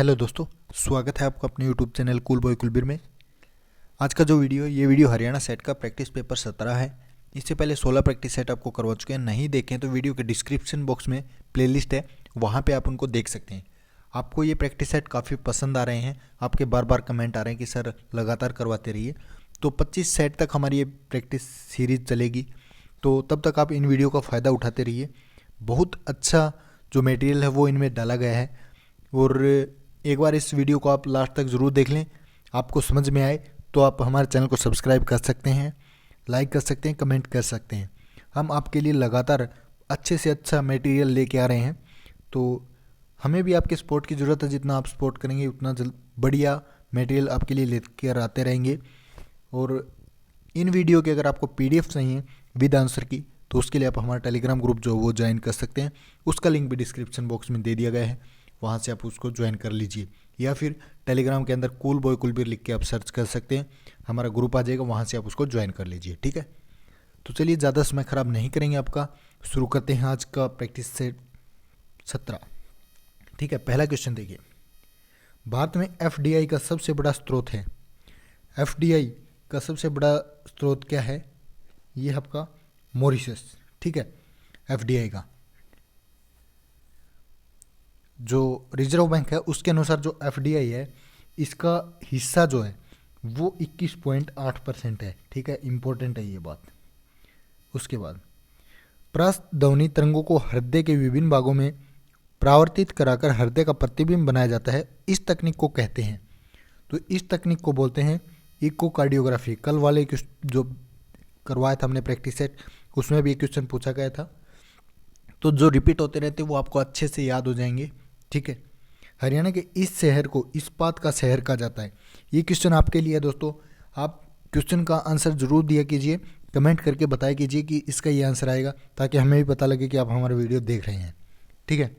Hello दोस्तों, स्वागत है आपका अपने YouTube channel cool boy Kulbir में। आज का जो वीडियो है ये वीडियो हरियाणा सेट का प्रैक्टिस पेपर 17 है। इससे पहले 16 प्रैक्टिस सेट आपको करवा चुके हैं। नहीं देखें तो वीडियो के डिस्क्रिप्शन बॉक्स में प्लेलिस्ट है, वहाँ पे आप उनको देख सकते हैं। आपको ये प्रैक्टिस सेट काफ़ी पसंद आ रहे हैं, आपके बार बार कमेंट आ रहे हैं कि सर लगातार करवाते रहिए। तो 25 सेट तक हमारी ये प्रैक्टिस सीरीज चलेगी, तो तब तक आप इन वीडियो का फ़ायदा उठाते रहिए। बहुत अच्छा जो मटेरियल है वो इनमें डाला गया है, और एक बार इस वीडियो को आप लास्ट तक ज़रूर देख लें। आपको समझ में आए तो आप हमारे चैनल को सब्सक्राइब कर सकते हैं, लाइक कर सकते हैं, कमेंट कर सकते हैं। हम आपके लिए लगातार अच्छे से अच्छा मटेरियल लेके आ रहे हैं, तो हमें भी आपके सपोर्ट की ज़रूरत है। जितना आप सपोर्ट करेंगे उतना बढ़िया मटेरियल आपके लिए लेकर आते रहेंगे। और इन वीडियो के अगर आपको PDF चाहिए विद आंसर की, तो उसके लिए आप हमारा टेलीग्राम ग्रुप जो वो ज्वाइन कर सकते हैं। उसका लिंक भी डिस्क्रिप्शन बॉक्स में दे दिया गया है, वहाँ से आप उसको ज्वाइन कर लीजिए। या फिर टेलीग्राम के अंदर कूल बॉय कुलबीर लिख के आप सर्च कर सकते हैं, हमारा ग्रुप आ जाएगा, वहाँ से आप उसको ज्वाइन कर लीजिए। ठीक है, तो चलिए ज़्यादा समय ख़राब नहीं करेंगे आपका, शुरू करते हैं आज का प्रैक्टिस सेट 17। ठीक है, पहला क्वेश्चन देखिए। भारत में FDI का सबसे बड़ा स्रोत है। FDI का सबसे बड़ा स्रोत क्या है? ये आपका मॉरिशस। ठीक है, FDI का जो रिजर्व बैंक है उसके अनुसार जो FDI है इसका हिस्सा जो है वो 21.8% है। ठीक है, इंपॉर्टेंट है ये बात। उसके बाद प्रस्थध्वनि तरंगों को हृदय के विभिन्न भागों में परावर्तित कराकर हृदय का प्रतिबिंब बनाया जाता है। इस तकनीक को कहते हैं, तो इस तकनीक को बोलते हैं इकोकार्डियोग्राफी। कल वाले जो करवाया था हमने प्रैक्टिस सेट, उसमें भी एक क्वेश्चन पूछा गया था, तो जो रिपीट होते रहते हैं वो आपको अच्छे से याद हो जाएंगे। ठीक है, हरियाणा के इस शहर को इस्पात का शहर कहा जाता है। ये क्वेश्चन आपके लिए है दोस्तों। आप क्वेश्चन का आंसर जरूर दिया कीजिए, कमेंट करके बताया कीजिए कि इसका ये आंसर आएगा, ताकि हमें भी पता लगे कि आप हमारा वीडियो देख रहे हैं। ठीक है,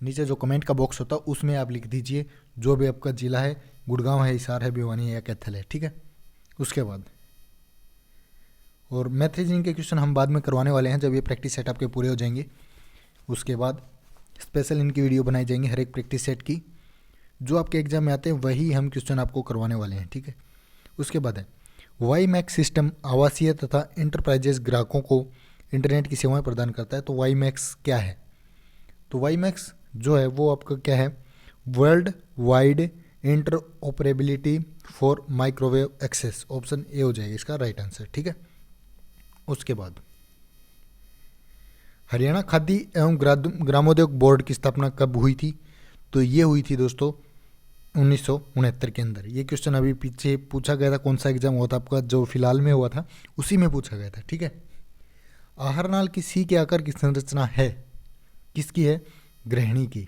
नीचे जो कमेंट का बॉक्स होता है उसमें आप लिख दीजिए जो भी आपका जिला है, गुड़गांव है, हिसार है, भिवानी है या कैथल है। ठीक है, उसके बाद और मैथ रीजनिंग के क्वेश्चन हम बाद में करवाने वाले हैं जब ये प्रैक्टिस सेट आपके पूरे हो जाएंगे। उसके बाद स्पेशल इनकी वीडियो बनाई जाएंगी हर एक प्रैक्टिस सेट की, जो आपके एग्जाम में आते हैं वही हम क्वेश्चन आपको करवाने वाले हैं। ठीक है, उसके बाद है वाईमैक्स सिस्टम आवासीय तथा इंटरप्राइजेज ग्राहकों को इंटरनेट की सेवाएं प्रदान करता है। तो वाईमैक्स क्या है? तो वाईमैक्स जो है वो आपका क्या है? World wide interoperability for microwave access. Option A हो जाएगा इसका राइट आंसर। ठीक है, उसके बाद हरियाणा खाद्य एवं ग्रामोद्योग बोर्ड की स्थापना कब हुई थी? तो ये हुई थी दोस्तों 1969 के अंदर। ये क्वेश्चन अभी पीछे पूछा गया था, कौन सा एग्जाम हुआ था आपका जो फिलहाल में हुआ था उसी में पूछा गया था। ठीक है, आहारनाल की सी के आकार की संरचना है, किसकी है? गृहिणी की।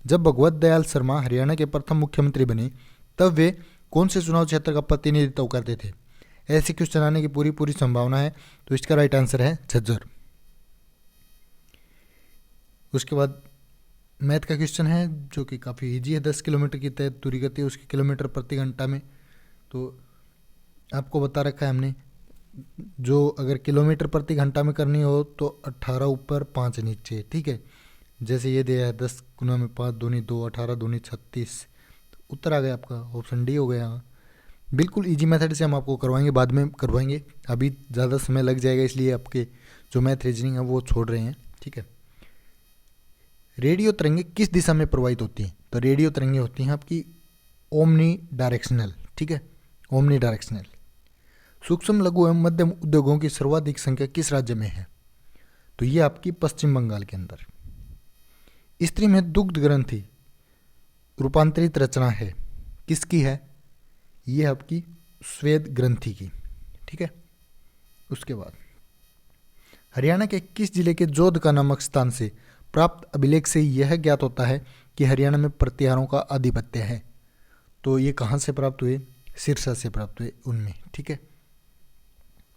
जब भगवत दयाल शर्मा हरियाणा के प्रथम मुख्यमंत्री बने तब वे कौन से चुनाव क्षेत्र का प्रतिनिधित्व करते थे? ऐसे क्वेश्चन आने की पूरी संभावना है, तो इसका राइट आंसर है झज्जर। उसके बाद मैथ का क्वेश्चन है जो कि काफ़ी इजी है। 10 किलोमीटर की तय दूरी गति है उसकी किलोमीटर प्रति घंटा में, तो आपको बता रखा है हमने, जो अगर किलोमीटर प्रति घंटा में करनी हो तो 18 ऊपर 5 नीचे। ठीक है, जैसे ये दिया है 10 गुना में 5 दूनी 2, 18 दूनी 36, तो उत्तर आ गया आपका ऑप्शन डी हो गया। बिल्कुल इजी मेथड से हम आपको करवाएंगे, बाद में करवाएंगे, अभी ज़्यादा समय लग जाएगा इसलिए आपके जो मैथ रीजनिंग है वो छोड़ रहे हैं। ठीक है, रेडियो तरंगें किस दिशा में प्रवाहित होती हैं? तो रेडियो तरंगें होती हैं आपकी ओमनी डायरेक्शनल। ठीक है, ओमनी डायरेक्शनल। सूक्ष्म लघु एवं मध्यम उद्योगों की सर्वाधिक संख्या किस राज्य में है? तो ये आपकी पश्चिम बंगाल के अंदर। स्त्री में दुग्ध ग्रंथि रूपांतरित रचना है, किसकी है? ये आपकी श्वेत ग्रंथि की। ठीक है, उसके बाद हरियाणा के किस जिले के जोध का नामक स्थान से प्राप्त अभिलेख से यह ज्ञात होता है कि हरियाणा में प्रतिहारों का आधिपत्य है? तो ये कहाँ से प्राप्त हुए? सिरसा से प्राप्त हुए उनमें। ठीक है,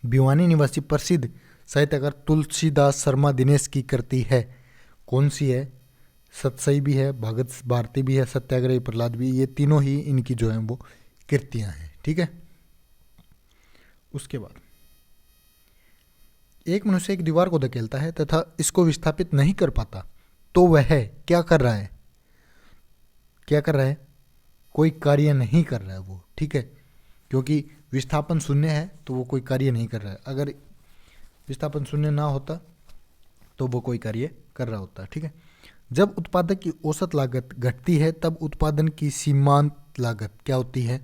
भिवानी निवासी प्रसिद्ध साहित्यकार तुलसीदास शर्मा दिनेश की कृति है, कौन सी है? सतसई भी है, भगत भारती भी है, सत्याग्रही प्रहलाद भी, ये तीनों ही इनकी जो है वो कृतियां हैं। ठीक है, उसके बाद एक मनुष्य एक दीवार को धकेलता है तथा इसको विस्थापित नहीं कर पाता, तो वह क्या कर रहा है? क्या कर रहा है, कोई कार्य नहीं कर रहा है वो, ठीक है, क्योंकि विस्थापन शून्य है तो वो कोई कार्य नहीं कर रहा है। अगर विस्थापन शून्य ना होता तो वो कोई कार्य कर रहा होता, ठीक है। जब उत्पादक की औसत लागत घटती है तब उत्पादन की सीमांत लागत क्या होती है,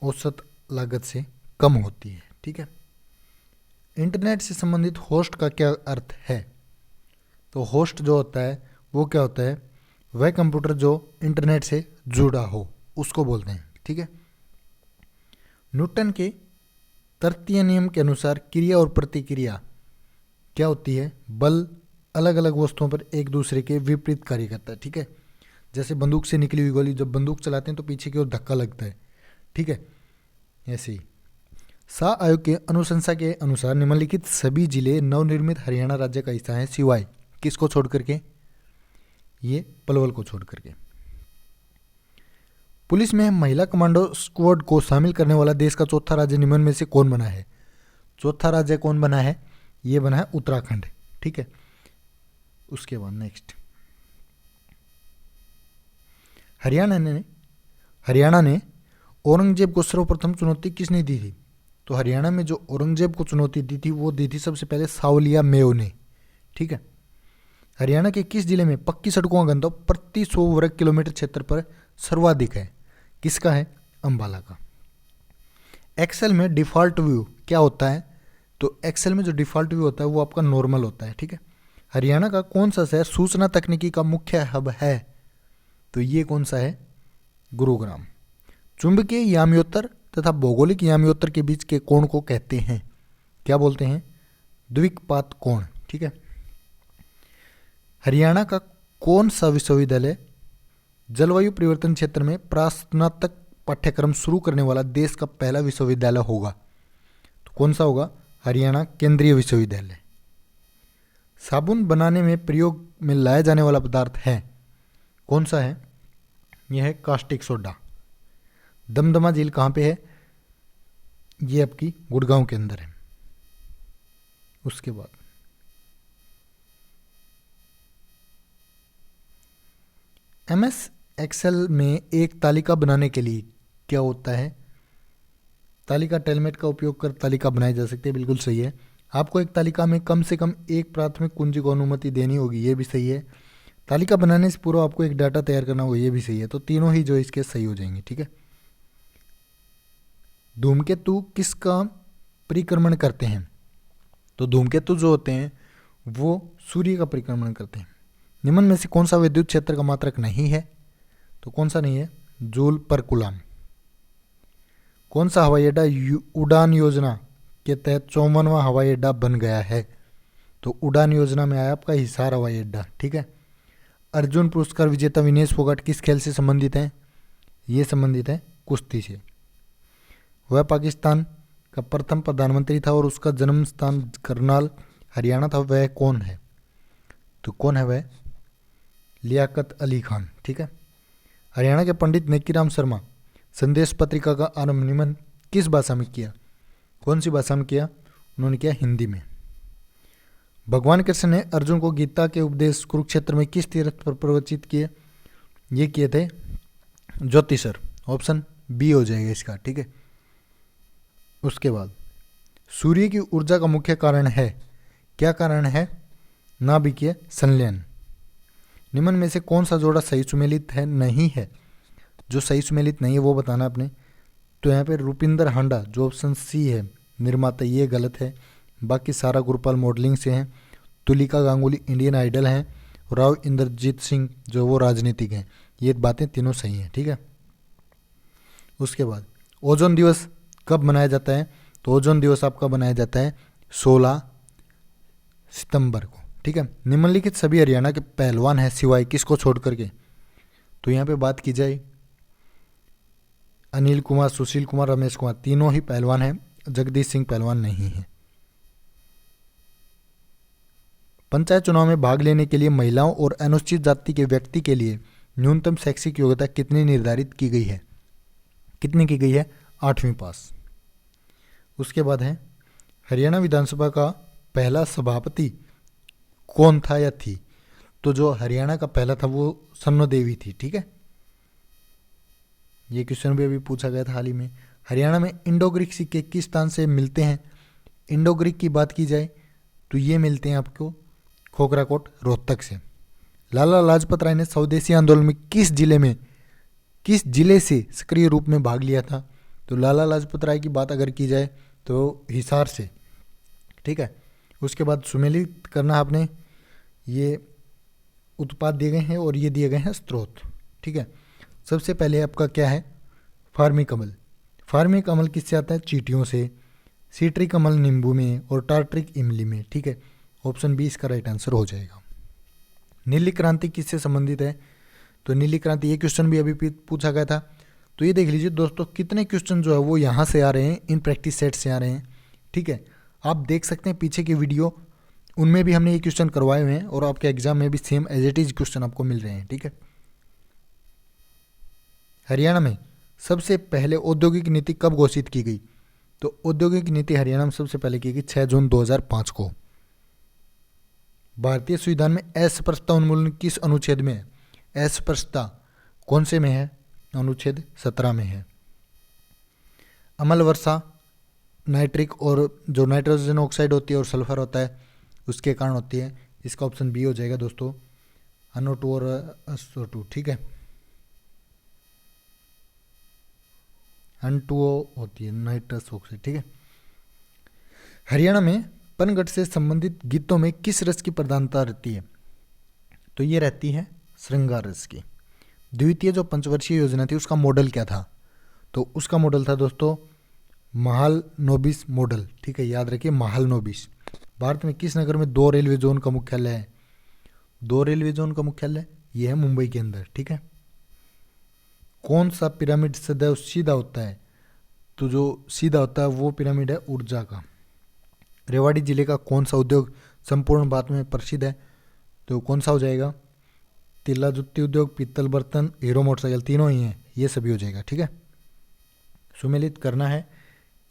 औसत लागत से कम होती है, ठीक है। इंटरनेट से संबंधित होस्ट का क्या अर्थ है, तो होस्ट जो होता है वो क्या होता है, वह कंप्यूटर जो इंटरनेट से जुड़ा हो उसको बोलते हैं, ठीक है। न्यूटन के तृतीय नियम के अनुसार क्रिया और प्रतिक्रिया क्या होती है, बल अलग अलग वस्तुओं पर एक दूसरे के विपरीत कार्य करता है, ठीक है। जैसे बंदूक से निकली हुई गोली, जब बंदूक चलाते हैं तो पीछे की ओर धक्का लगता है, ठीक है। ऐसे ही शाह आयोग के अनुशंसा के अनुसार निम्नलिखित सभी जिले नवनिर्मित हरियाणा राज्य का हिस्सा हैं सिवाय किसको छोड़ करके, ये पलवल को छोड़ करके। पुलिस में महिला कमांडो स्क्वाड को शामिल करने वाला देश का चौथा राज्य निम्न में से कौन बना है, चौथा राज्य कौन बना है, ये बना है उत्तराखंड, ठीक है। उसके बाद नेक्स्ट, हरियाणा ने औरंगजेब को सर्वप्रथम चुनौती किसने दी थी, तो हरियाणा में जो औरंगजेब को चुनौती दी थी वो दी थी सबसे पहले सावलिया मेयो ने, ठीक है। हरियाणा के किस जिले में पक्की सड़कों का घनत्व प्रति 100 वर्ग किलोमीटर क्षेत्र पर सर्वाधिक है, किसका है, अंबाला का। एक्सेल में डिफॉल्ट व्यू क्या होता है, तो एक्सेल में जो डिफॉल्ट व्यू होता है वो आपका नॉर्मल होता है, ठीक है। हरियाणा का कौन सा शहर सूचना तकनीकी का मुख्य हब है, तो ये कौन सा है, गुरुग्राम। चुंबकीय याम्योत्तर तथा भौगोलिक याम्योत्तर के बीच के कोण को कहते हैं, क्या बोलते हैं, द्विपात कोण, ठीक है। हरियाणा का कौन सा विश्वविद्यालय जलवायु परिवर्तन क्षेत्र में प्रास्नातक पाठ्यक्रम शुरू करने वाला देश का पहला विश्वविद्यालय होगा, तो कौन सा होगा, हरियाणा केंद्रीय विश्वविद्यालय। साबुन बनाने में प्रयोग में लाया जाने वाला पदार्थ है, कौन सा है, यह है कास्टिक सोडा। दमदमा झील कहाँ पे है, ये आपकी गुड़गांव के अंदर है। उसके बाद MS एक्सेल में एक तालिका बनाने के लिए क्या होता है, तालिका टेलमेट का उपयोग कर तालिका बनाई जा सकती है, बिल्कुल सही है। आपको एक तालिका में कम से कम एक प्राथमिक कुंजी को अनुमति देनी होगी, ये भी सही है। तालिका बनाने से पूर्व आपको एक डाटा तैयार करना होगा, ये भी सही है। तो तीनों ही जो इसके सही हो जाएंगे, ठीक है। धूमकेतु किसका परिक्रमण करते हैं, तो धूमकेतु जो होते हैं वो सूर्य का परिक्रमण करते हैं। निम्न में से कौन सा विद्युत क्षेत्र का मात्रक नहीं है, तो कौन सा नहीं है, जूल पर कूलम। कौन सा हवाई अड्डा उड़ान योजना के तहत 54वां हवाई अड्डा बन गया है, तो उड़ान योजना में आया आपका हिसार हवाई अड्डा, ठीक है। अर्जुन पुरस्कार विजेता विनेश फोगाट किस खेल से संबंधित हैं, ये संबंधित है कुश्ती से। वह पाकिस्तान का प्रथम प्रधानमंत्री था और उसका जन्म स्थान करनाल हरियाणा था, वह कौन है, तो कौन है वह, लियाकत अली खान, ठीक है। हरियाणा के पंडित नेकीराम शर्मा संदेश पत्रिका का आरंभ निम्न किस भाषा में किया, कौन सी भाषा में किया, उन्होंने किया हिंदी में। भगवान कृष्ण ने अर्जुन को गीता के उपदेश कुरुक्षेत्र में किस तीर्थ पर प्रवचित किए, ये किए थे ज्योतिषर, ऑप्शन बी हो जाएगा इसका, ठीक है। उसके बाद सूर्य की ऊर्जा का मुख्य कारण है, क्या कारण है, नाभिकीय संलयन। निम्न में से कौन सा जोड़ा सही सुमेलित है, नहीं है, जो सही सुमेलित नहीं है वो बताना आपने। तो यहाँ पे रूपिंदर हांडा जो ऑप्शन सी है निर्माता, ये गलत है। बाकी सारा गुरपाल मॉडलिंग से हैं। तुलिका गांगुली इंडियन आइडल हैं। राव इंद्रजीत सिंह जो वो राजनीतिक हैं। ये बातें तीनों सही हैं, ठीक है। उसके बाद ओजोन दिवस कब मनाया जाता है, तो ओजोन दिवस आपका मनाया जाता है 16 सितंबर को, ठीक है। निम्नलिखित सभी हरियाणा के पहलवान हैं सिवाय किसको छोड़ करके, तो यहाँ पे बात की जाए अनिल कुमार, सुशील कुमार, रमेश कुमार, तीनों ही पहलवान हैं, जगदीश सिंह पहलवान नहीं है। पंचायत चुनाव में भाग लेने के लिए महिलाओं और अनुसूचित जाति के व्यक्ति के लिए न्यूनतम शैक्षिक योग्यता कितनी निर्धारित की गई है, कितनी की गई है, 8वीं पास। उसके बाद है हरियाणा विधानसभा का पहला सभापति कौन था या थी, तो जो हरियाणा का पहला था वो सन्नो देवी थी, ठीक है। ये क्वेश्चन भी अभी पूछा गया था हाल ही में। हरियाणा में इंडो ग्रीक सिक्के किस स्थान से मिलते हैं? इंडो ग्रीक की बात की जाए तो ये मिलते हैं आपको खोखराकोट रोहतक से। लाला लाजपत राय ने स्वदेशी आंदोलन में किस जिले से सक्रिय रूप में भाग लिया था? तो लाला लाजपत राय की बात अगर की जाए तो हिसार से, ठीक है। उसके बाद सुमेलित करना आपने, ये उत्पाद दिए गए हैं और ये दिए गए हैं स्रोत, ठीक है। सबसे पहले आपका क्या है? फार्मिक अम्ल। फार्मिक अम्ल किससे आता है? चींटियों से। सिट्रिक अम्ल नींबू में और टार्ट्रिक इमली में, ठीक है। ऑप्शन बी इसका राइट आंसर हो जाएगा। नीली क्रांति किससे संबंधित है? तो नीली क्रांति, ये क्वेश्चन भी अभी पूछा गया था। तो ये देख लीजिए दोस्तों, कितने क्वेश्चन जो है वो यहाँ से आ रहे हैं, इन प्रैक्टिस सेट से आ रहे हैं, ठीक है। आप देख सकते हैं पीछे की वीडियो, उनमें भी हमने ये क्वेश्चन करवाए हुए हैं और आपके एग्जाम में भी same as it is question आपको मिल रहे हैं, ठीक है। हरियाणा में सबसे पहले औद्योगिक नीति कब घोषित की गई? तो औद्योगिक नीति हरियाणा में सबसे पहले की गई 6 जून 2005 को। भारतीय संविधान में अस्पृश्यता उन्मूलन किस अनुच्छेद में है? अस्पृश्यता कौन से में है? अनुच्छेद 17 में है। अम्ल वर्षा नाइट्रिक और जो नाइट्रोजन ऑक्साइड होती है और सल्फर होता है उसके कारण होती है। इसका ऑप्शन बी हो जाएगा दोस्तों, NO2 और SO2, ठीक है। N2O होती है नाइट्रस ऑक्साइड, ठीक है। हरियाणा में पनघट से संबंधित गीतों में किस रस की प्रधानता रहती है? तो ये रहती है श्रृंगार रस की। द्वितीय जो पंचवर्षीय योजना थी उसका मॉडल क्या था? तो उसका मॉडल था दोस्तों महालनोबिस मॉडल, ठीक है, याद रखिए महालनोबिस। भारत में किस नगर में 2 रेलवे जोन का मुख्यालय है? 2 रेलवे जोन का मुख्यालय ये है मुंबई के अंदर, ठीक है। कौन सा पिरामिड सदैव सीधा होता है? तो जो सीधा होता है वो पिरामिड है ऊर्जा का। रेवाड़ी जिले का कौन सा उद्योग संपूर्ण भारत में प्रसिद्ध है? तो कौन सा हो जाएगा? तिल्ला जुत्ती उद्योग, पीतल बर्तन, हीरो मोटरसाइकिल, तीनों ही हैं, ये सभी हो जाएगा, ठीक है। सुमेलित करना है,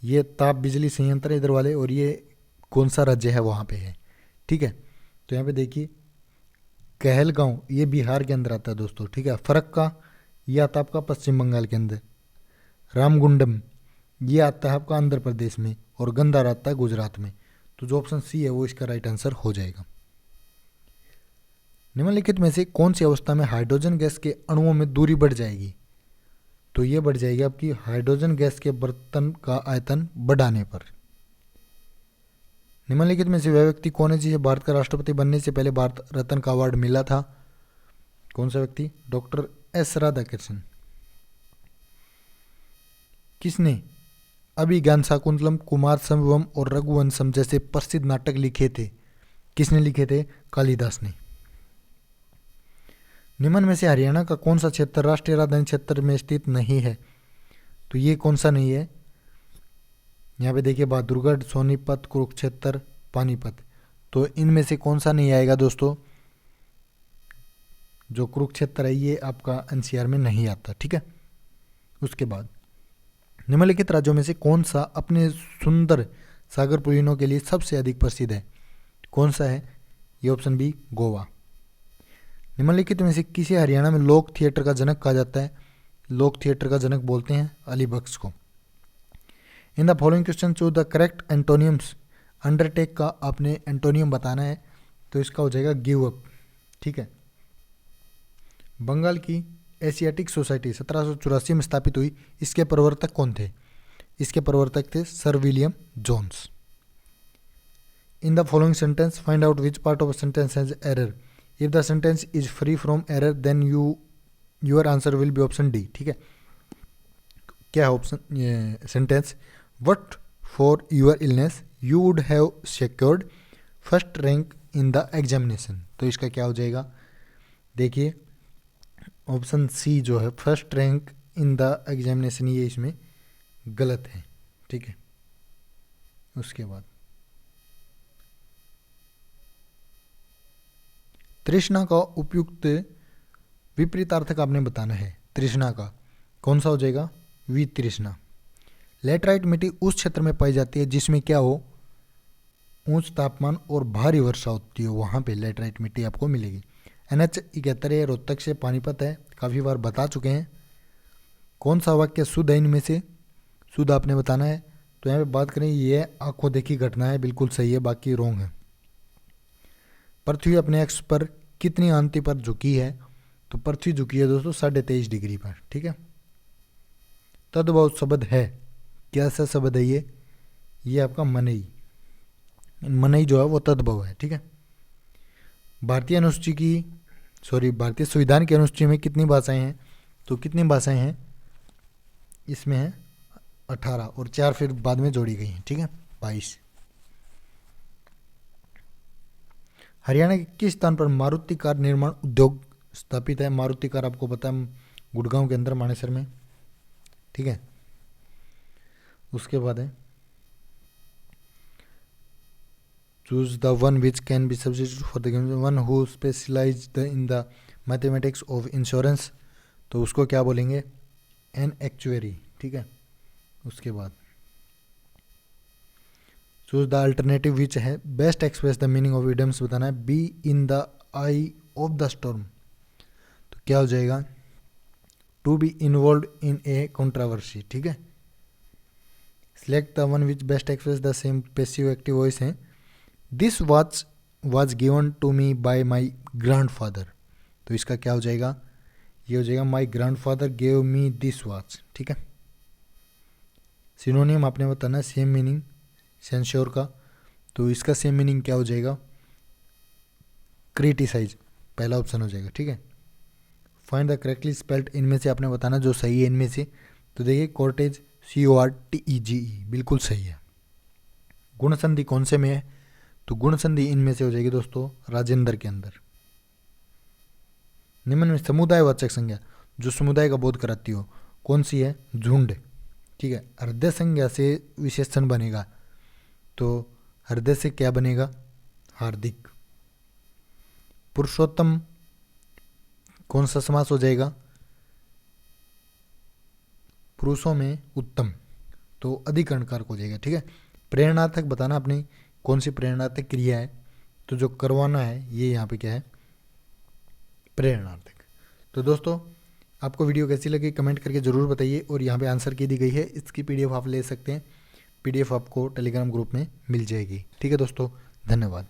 ये ताप बिजली संयंत्र इधर वाले, और ये कौन सा राज्य है वहाँ पे है, ठीक है। तो यहाँ पे देखिए कहलगांव, ये बिहार के अंदर आता है दोस्तों, ठीक है। फरक्का ये आता है आपका पश्चिम बंगाल के अंदर। रामगुंडम ये आता है आपका आंध्र प्रदेश में, और गंधार आता है गुजरात में। तो जो ऑप्शन सी है वो इसका राइट आंसर हो जाएगा। निम्नलिखित में से कौन सी अवस्था में हाइड्रोजन गैस के अणुओं में दूरी बढ़ जाएगी? तो ये बढ़ जाएगी आपकी हाइड्रोजन गैस के बर्तन का आयतन बढ़ाने पर। निम्नलिखित में से वह व्यक्ति कौन है जिसे भारत का राष्ट्रपति बनने से पहले भारत रत्न का अवार्ड मिला था? कौन सा व्यक्ति? Doctor S Radhakrishnan. किसने अभिज्ञान शाकुंतलम, कुमार संभवम और रघुवंशम जैसे प्रसिद्ध नाटक लिखे थे? किसने लिखे थे? कालिदास ने। निम्न में से हरियाणा का कौन सा क्षेत्र राष्ट्रीय राजधानी क्षेत्र में स्थित नहीं है? तो ये कौन सा नहीं है? यहाँ पे देखिए बहादुरगढ़, सोनीपत, कुरुक्षेत्र, पानीपत। तो इनमें से कौन सा नहीं आएगा दोस्तों? जो कुरुक्षेत्र है ये आपका NCR में नहीं आता, ठीक है। उसके बाद निम्नलिखित राज्यों में से कौन सा अपने सुंदर सागर पुलिनों के लिए सबसे अधिक प्रसिद्ध है? कौन सा है? ये ऑप्शन बी गोवा। निम्नलिखित में से किसे हरियाणा में लोक थिएटर का जनक कहा जाता है? लोक थिएटर का जनक बोलते हैं अली बख्श को। इन the following question choose the correct एंटोनियम्स। Undertake का आपने एंटोनियम बताना है, तो इसका हो जाएगा गिव अप, ठीक है। बंगाल की एशियाटिक सोसाइटी 1784 में स्थापित हुई, इसके प्रवर्तक कौन थे? इसके प्रवर्तक थे sir William Jones. In the following sentence find out which part of sentence has error. If the sentence is free from error then your answer will be option D, ठीक है। क्या है option sentence? But for your illness you would have secured first rank in the examination. तो इसका क्या हो जाएगा? देखिए ऑप्शन सी जो है first rank in the examination, ये इसमें गलत है, ठीक है। उसके बाद तृष्णा का उपयुक्त विपरीतार्थक आपने बताना है। तृष्णा का कौन सा हो जाएगा? वितृष्णा। लेटराइट मिट्टी उस क्षेत्र में पाई जाती है जिसमें क्या हो? उच्च तापमान और भारी वर्षा होती है, वहाँ पे लेटराइट मिट्टी आपको मिलेगी। NH 71 है, रोहतक से पानीपत है, काफ़ी बार बता चुके हैं। कौन सा वाक्य शुद्ध है इनमें से, शुद्ध आपने बताना है। तो यहाँ पे बात करें, ये आंखों देखी घटना है, बिल्कुल सही है, बाकी रोंग है। पृथ्वी अपने अक्ष पर कितनी आंती पर झुकी है, तो पृथ्वी झुकी है दोस्तों 23.5 डिग्री पर, ठीक है। तद्भव शब्द है, क्या सा शब्द है ये आपका मनई, मनई जो है वो तद्भव है, ठीक है। भारतीय संविधान की अनुसूची में कितनी भाषाएं हैं, तो कितनी भाषाएं हैं इसमें है 18 और 4 फिर बाद में जोड़ी गई हैं, ठीक है 22। हरियाणा के किस स्थान पर मारुति कार निर्माण उद्योग स्थापित है। मारुति कार आपको पता है गुड़गांव के अंदर मानेसर में, ठीक है। उसके बाद है choose the one which can be substitute for the one who specialized in the mathematics of insurance, तो उसको क्या बोलेंगे, एन एक्चुअरी, ठीक है। उसके बाद चूज द अल्टरनेटिव विच है best express the meaning of idioms बताना है। Be in the eye of the storm, तो क्या हो जाएगा, to be involve in a controversy, ठीक है। Select the one which best express the same passive active voice है। This watch was given to me by my grandfather, तो इसका क्या हो जाएगा, ये हो जाएगा my grandfather gave me this watch, ठीक है। सिनोनियम आपने बताना सेम मीनिंग सेंश्योर का, तो इसका सेम मीनिंग क्या हो जाएगा, क्रिटिसाइज, पहला ऑप्शन हो जाएगा, ठीक है। फाइंड द करेक्टली स्पेल्ड, इनमें से आपने बताना जो सही है इनमें से, तो देखिए कॉर्टेज CORTEGE बिल्कुल सही है। गुण संधि कौन से में है, तो गुण संधि इनमें से हो जाएगी दोस्तों राजेंद्र के अंदर। निम्न में समुदायवाचक संज्ञा जो समुदाय का बोध कराती हो कौन सी है, झुंड, ठीक है। हृदय संज्ञा से विशेषण बनेगा, तो हृदय से क्या बनेगा, हार्दिक। पुरुषोत्तम कौन सा समास हो जाएगा, पुरुषों में उत्तम, तो अधिकरणकार हो जाएगा, ठीक है। प्रेरणार्थक बताना अपनी कौन सी प्रेरणार्थक क्रिया है, तो जो करवाना है ये यहाँ पे क्या है, प्रेरणार्थक। तो दोस्तों आपको वीडियो कैसी लगी कमेंट करके ज़रूर बताइए, और यहाँ पे आंसर की दी गई है, इसकी PDF आप ले सकते हैं, PDF आपको टेलीग्राम ग्रुप में मिल जाएगी, ठीक है दोस्तों, धन्यवाद।